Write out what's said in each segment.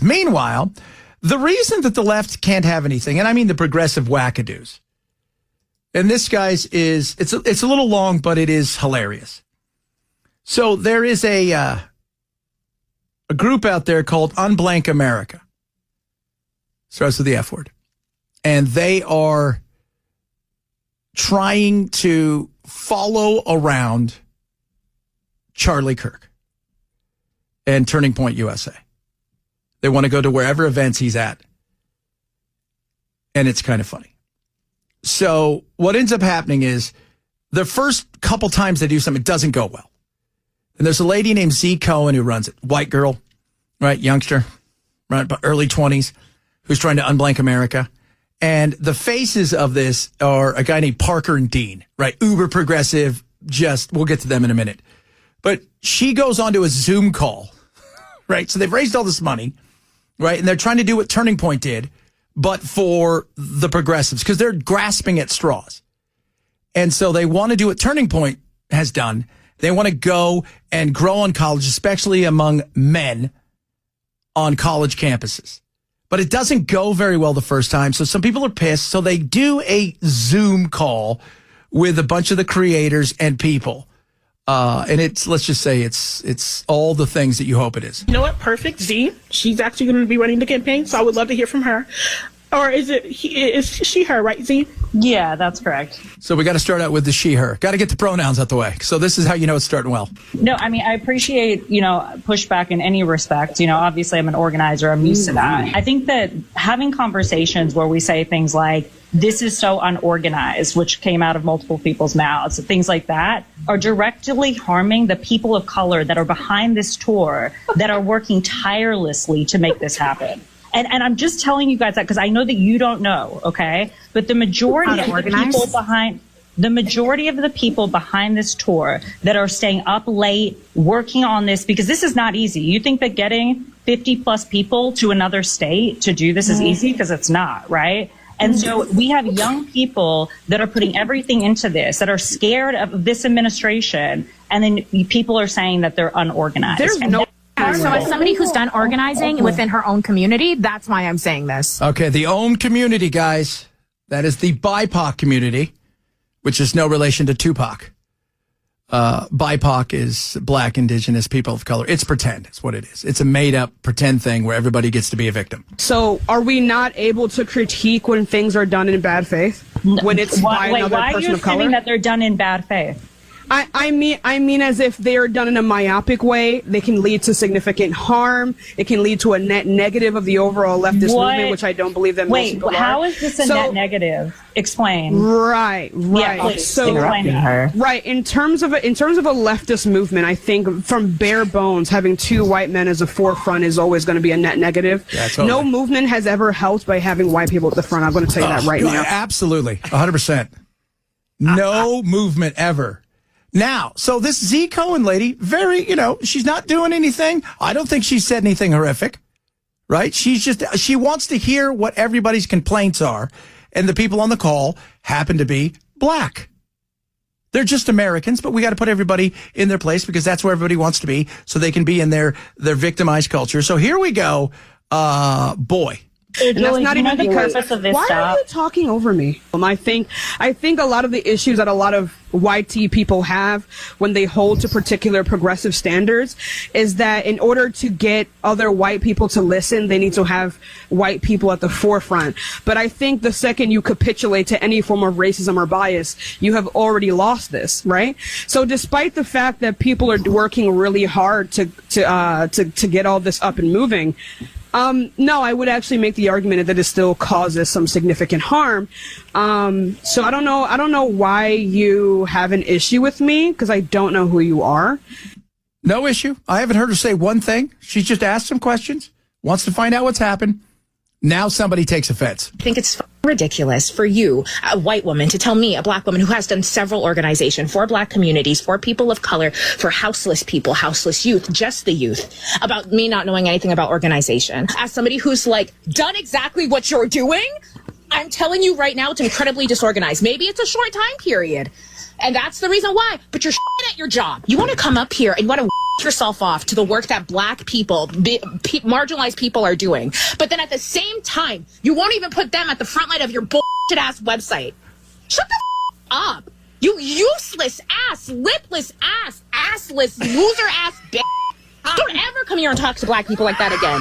this. Meanwhile, the reason that the left can't have anything, and I mean the progressive wackadoos, and this, guys, it's a little long, but it is hilarious. So there is a group out there called Unblank America. Starts with the F word. And they are trying to follow around Charlie Kirk and Turning Point USA. They want to go to wherever events he's at. And it's kind of funny. So what ends up happening is the first couple times they do something, it doesn't go well. And there's a lady named Z Cohen who runs it. White girl, right? Youngster, right? Early 20s, who's trying to unblank America. And the faces of this are a guy named Parker and Dean, right? Uber progressive. We'll get to them in a minute. But she goes onto a Zoom call, right? So they've raised all this money, right? And they're trying to do what Turning Point did, but for the progressives, because they're grasping at straws. And so they want to do what Turning Point has done. They want to go and grow on college, especially among men on college campuses. But it doesn't go very well the first time. So some people are pissed. So they do a Zoom call with a bunch of the creators and people. And let's just say it's all the things that you hope it is. You know what? Perfect. Z. She's actually going to be running the campaign. So I would love to hear from her. Or is she, her, right, Z? Yeah, that's correct. So we got to start out with the she, her. Got to get the pronouns out the way. So this is how you know it's starting well. No, I mean, I appreciate, pushback in any respect. Obviously I'm an organizer. I'm used to that. I think that having conversations where we say things like, this is so unorganized, which came out of multiple people's mouths, things like that, are directly harming the people of color that are behind this tour, that are working tirelessly to make this happen. And I'm just telling you guys that because I know that you don't know, okay? But the majority of the people behind this tour that are staying up late, working on this, because this is not easy. You think that getting 50 plus people to another state to do this is easy? Because it's not, right? And so we have young people that are putting everything into this, that are scared of this administration, and then people are saying that they're unorganized. So as somebody who's done organizing within her own community, that's why I'm saying this. Okay, the own community, guys. That is the BIPOC community, which is no relation to Tupac. BIPOC is Black, Indigenous, People of Color. It's pretend. It's what it is. It's a made-up pretend thing where everybody gets to be a victim. So are we not able to critique when things are done in bad faith? When it's by another person of color? Why are you assuming that they're done in bad faith? I mean, as if they are done in a myopic way, they can lead to significant harm. It can lead to a net negative of the overall leftist movement, which I don't believe that most people are. How is this a net negative? Explain. Right. Yeah, please. So, right. In terms of a leftist movement, I think from bare bones, having two white men as a forefront is always going to be a net negative. Yeah, totally. No movement has ever helped by having white people at the front. I'm going to tell you that right now. Absolutely. 100%. No movement ever. Now, so this Z Cohen lady, she's not doing anything. I don't think she said anything horrific, right? She wants to hear what everybody's complaints are. And the people on the call happen to be Black. They're just Americans, but we got to put everybody in their place because that's where everybody wants to be so they can be in their victimized culture. So here we go. Boy. And that's not even because why are you talking over me? I think a lot of the issues that a lot of white people have when they hold to particular progressive standards is that in order to get other white people to listen, they need to have white people at the forefront. But I think the second you capitulate to any form of racism or bias, you have already lost this, right? So despite the fact that people are working really hard to get all this up and moving, no, I would actually make the argument that it still causes some significant harm. So I don't know why you have an issue with me because I don't know who you are. No issue. I haven't heard her say one thing. She's just asked some questions, wants to find out what's happened. Now somebody takes offense. I think it's ridiculous for you, a white woman, to tell me, a Black woman who has done several organizations for Black communities, for people of color, for houseless people, houseless youth, just the youth, about me not knowing anything about organization. As somebody who's done exactly what you're doing, I'm telling you right now, it's incredibly disorganized. Maybe it's a short time period, and that's the reason why, but you're at your job. You want to come up here and you want to yourself off to the work that black people, marginalized people are doing. But then at the same time, you won't even put them at the front line of your bullshit ass website. Shut the up. You useless ass, lipless ass, assless, loser ass bitch. Don't ever come here and talk to black people like that again.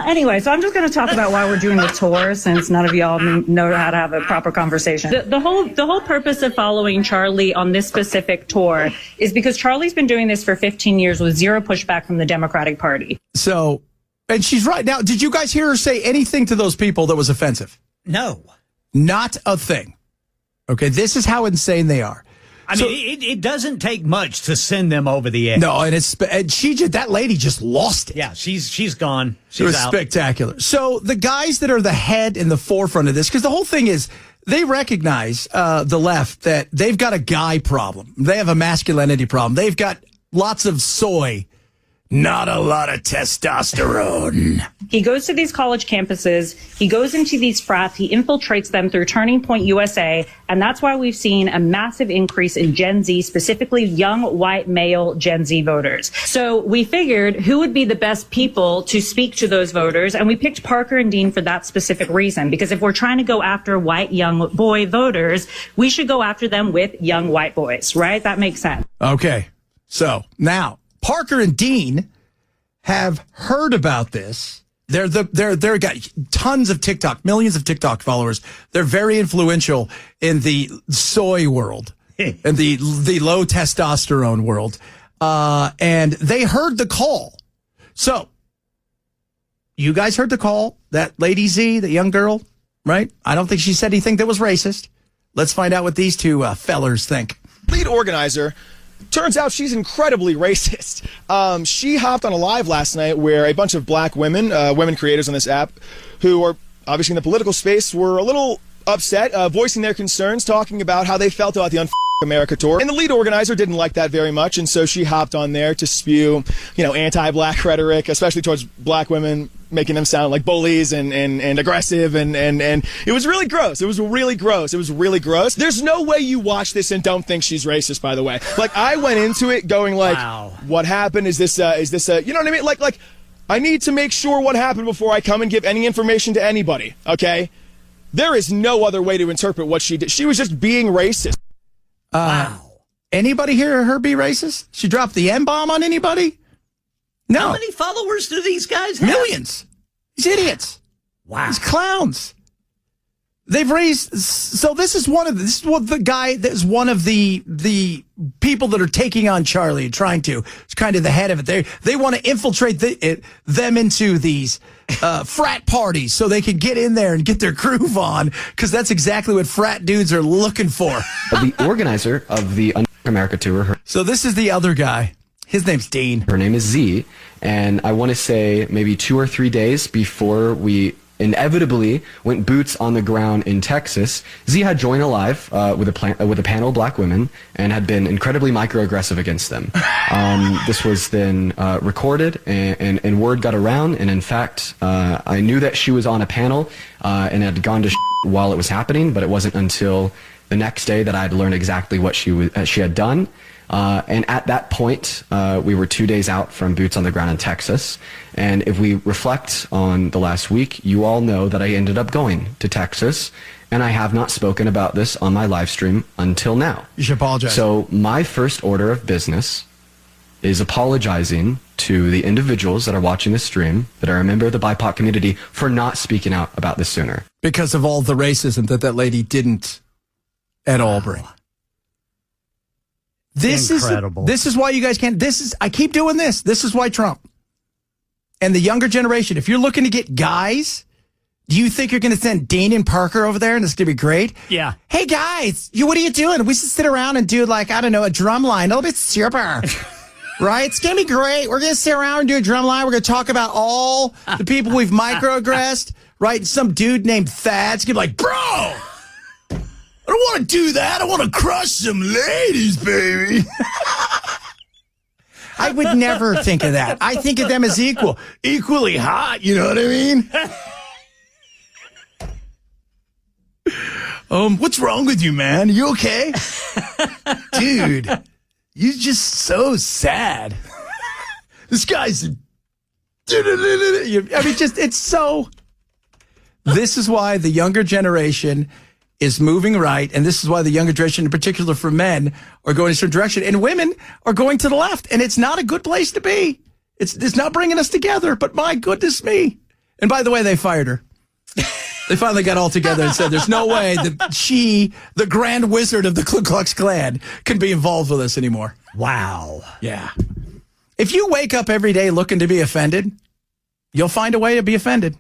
Anyway, so I'm just going to talk about why we're doing the tour, since none of y'all know how to have a proper conversation. The whole purpose of following Charlie on this specific tour is because Charlie's been doing this for 15 years with zero pushback from the Democratic Party. So, and she's right. Now, did you guys hear her say anything to those people that was offensive? No. Not a thing. Okay, this is how insane they are. I mean, it doesn't take much to send them over the edge. No, and that lady just lost it. Yeah, she's gone. It was spectacular. So the guys that are the head in the forefront of this, because the whole thing is they recognize the left that they've got a guy problem. They have a masculinity problem. They've got lots of soy, not a lot of testosterone. He goes to these college campuses, he goes into these frats, he infiltrates them through Turning Point USA, and that's why we've seen a massive increase in Gen Z, specifically young white male Gen Z voters. So we figured who would be the best people to speak to those voters, and we picked Parker and Dean for that specific reason, because if we're trying to go after white young boy voters, we should go after them with young white boys, right? That makes sense. Okay, so now Parker and Dean have heard about this. They're got tons of TikTok, millions of TikTok followers. They're very influential in the soy world and the low testosterone world. And they heard the call. So you guys heard the call, that Lady Z, the young girl, right? I don't think she said anything that was racist. Let's find out what these two fellers think. Lead organizer. Turns out she's incredibly racist. She hopped on a live last night where a bunch of black women, women creators on this app, who are obviously in the political space, were a little upset, voicing their concerns, talking about how they felt about the America tour. And the lead organizer didn't like that very much, and so she hopped on there to spew, anti-black rhetoric, especially towards black women, making them sound like bullies and aggressive, and it was really gross. It was really gross. There's no way you watch this and don't think she's racist, by the way. Like, I went into it going like, wow. What happened? Is this you know what I mean? Like, I need to make sure what happened before I come and give any information to anybody, okay? There is no other way to interpret what she did. She was just being racist. Wow. Anybody hear her be racist? She dropped the M-bomb on anybody? No. How many followers do these guys have? Millions. These idiots. Wow. These clowns. They've raised. So this is one of the guy that is one of the people that are taking on Charlie and trying to. It's kind of the head of it. They want to infiltrate them into these frat parties so they can get in there and get their groove on, because that's exactly what frat dudes are looking for. The organizer of the America tour. So this is the other guy. His name's Dean. Her name is Z, and I want to say maybe 2 or 3 days before we inevitably went boots on the ground in Texas, Z had joined a live with a panel of black women and had been incredibly microaggressive against them. This was then recorded, and word got around, and in fact, I knew that she was on a panel and had gone to while it was happening, but it wasn't until the next day that I had learned exactly what she had done. And at that point, we were 2 days out from boots on the ground in Texas. And if we reflect on the last week, you all know that I ended up going to Texas, and I have not spoken about this on my live stream until now. You should apologize. So my first order of business is apologizing to the individuals that are watching this stream, that are a member of the BIPOC community, for not speaking out about this sooner. Because of all the racism that lady didn't at all bring. This incredible. This is why you guys can't. I keep doing this. This is why Trump and the younger generation, if you're looking to get guys, do you think you're going to send Dean and Parker over there and it's going to be great? Yeah. Hey guys, what are you doing? We should sit around and do a drum line. It'll be super. Right? It's going to be great. We're going to sit around and do a drum line. We're going to talk about all the people we've microaggressed. Right? Some dude named Thad's going to be like, bro, I don't want to do that. I want to crush some ladies, baby. I would never think of that. I think of them as equally hot. You know what I mean? What's wrong with you, man? You okay? Dude, you're just so sad. This guy's. I mean, just it's so. This is why the younger generation is moving right, and this is why the younger generation, in particular for men, are going in a certain direction, and women are going to the left, and it's not a good place to be. It's not bringing us together, but my goodness me. And by the way, they fired her. They finally got all together and said, there's no way that she, the grand wizard of the Ku Klux Klan, can be involved with us anymore. Wow. Yeah. If you wake up every day looking to be offended, you'll find a way to be offended.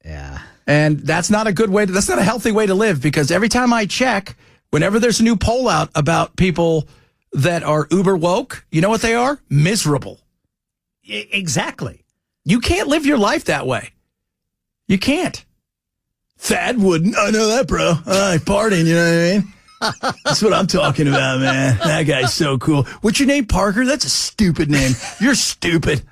Yeah. And that's not a good way that's not a healthy way to live, because every time I check, whenever there's a new poll out about people that are uber woke, you know what they are? Miserable. Exactly. You can't live your life that way. You can't. Thad wouldn't. I know that, bro. Partying, you know what I mean? That's what I'm talking about, man. That guy's so cool. What's your name, Parker? That's a stupid name. You're stupid.